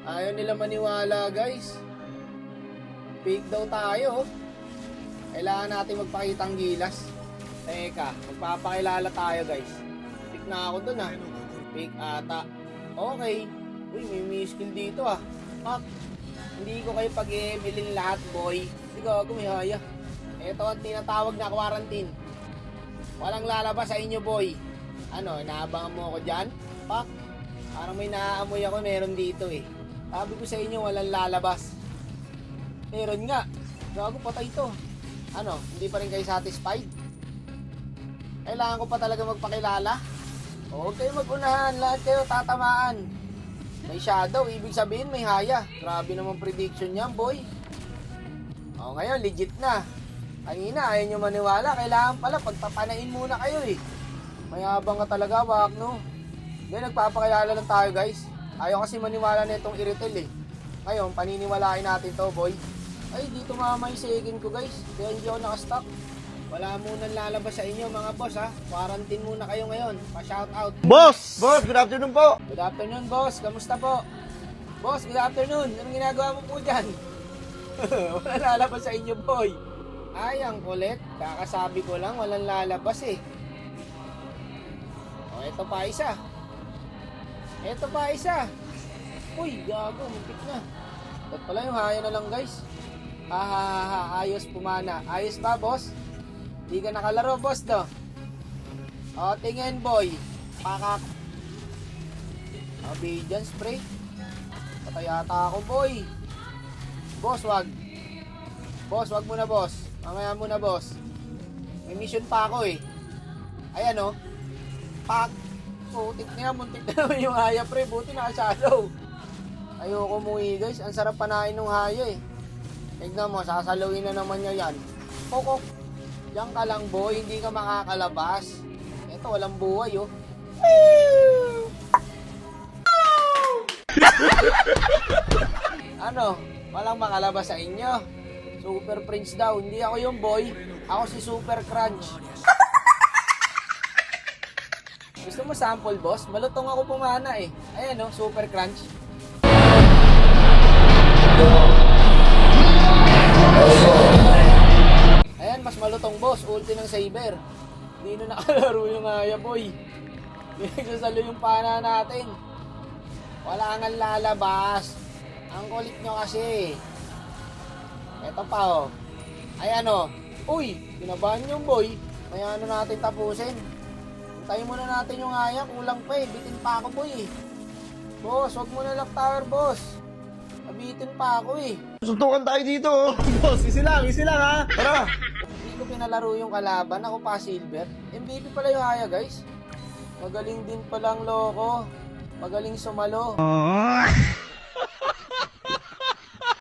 Ayaw nila maniwala, guys. Fake daw tayo. Kailangan natin magpakitang gilas. Teka, magpapakilala tayo, guys. Fake na ako dun, Fake ata. Okay. Uy, may skill dito, Pak, hindi ko kayo pag-i-bilin lahat, boy. Hindi ko gumihaya. Ito ang tinatawag na quarantine. Walang lalabas sa inyo, boy. Ano, inaabangan mo ako dyan? Pak, parang may naaamoy ako meron dito, Sabi ko sa inyo, walang lalabas. Meron nga. Gago, patay to. Ano, hindi pa rin kayo satisfied? Kailangan ko pa talaga magpakilala? Huwag kayo mag-unahan, lahat kayo tatamaan. May shadow, ibig sabihin may haya. Grabe naman prediction niyan, boy. O ngayon, legit na. Kanina, ayaw nyo maniwala. Kailangan pala, pagpapanain muna kayo, Mayabang ka talaga, Wakno. Ngayon, nagpapakilala lang tayo, guys. Ayaw kasi maniwala na itong Iritel, Ngayon, paniniwalain natin to, boy. Ay, dito mama yung second ko, guys. Kaya hindi ako nakastock. Wala munang lalabas sa inyo, mga boss, Quarantine muna kayo ngayon. Pa-shoutout. Boss! Boss, good afternoon po. Good afternoon, boss. Kamusta po? Boss, good afternoon. Anong ginagawa mo po dyan? Wala lalabas sa inyo, boy. Ay, ang kulit. Kakasabi ko lang, walang lalabas, O, ito pa isa. Ito pa isa. Uy, gago, muntik na. Ba't pala yung haya na lang, guys? Ayos pumana. Ayos ba, boss? Di ka nakalaro, boss, do. O, tingin, boy. Pakak. Obedience spray. Patay ata ako, boy. Boss, wag. Boss, wag muna, boss. Mamaya muna, boss. May mission pa ako, Ayan, Pak. Muntik na yan, muntik na naman yung haya, pre. Buti nakasalaw. Ayoko muwi, guys. Ang sarap panain ng haya, Tignan mo, sasalawin na naman niya yan. Kokok. Diyan ka lang, boy. Hindi ka makakalabas. Ito, walang buhay, Ano? Walang makalabas sa inyo. Super Prince daw. Hindi ako yung boy. Ako si Super Crunch. Gusto mo sample, boss? Malutong ako pumana, Ayan, Super Crunch. Ayan, mas malutong, boss. Ulti ng Saber. Hindi na nakalaro yung haya, boy. Nagsasalo yung pana natin. Wala nga lalabas. Ang kulit nyo kasi. Eto pa, Ayan, Uy, kinabahan yung boy. Kaya natin tapusin. Tayo muna natin yung haya. Kulang pa, bitin pa ako, boy. Boss, wag mo na lock tower, boss. Nabitin pa ako, Suntukan tayo dito, Boss, easy lang, ha. Tara. Hindi ko pinalaro yung kalaban. Ako pa silver. MVP pala yung haya, guys. Magaling din palang loko. Magaling sumalo.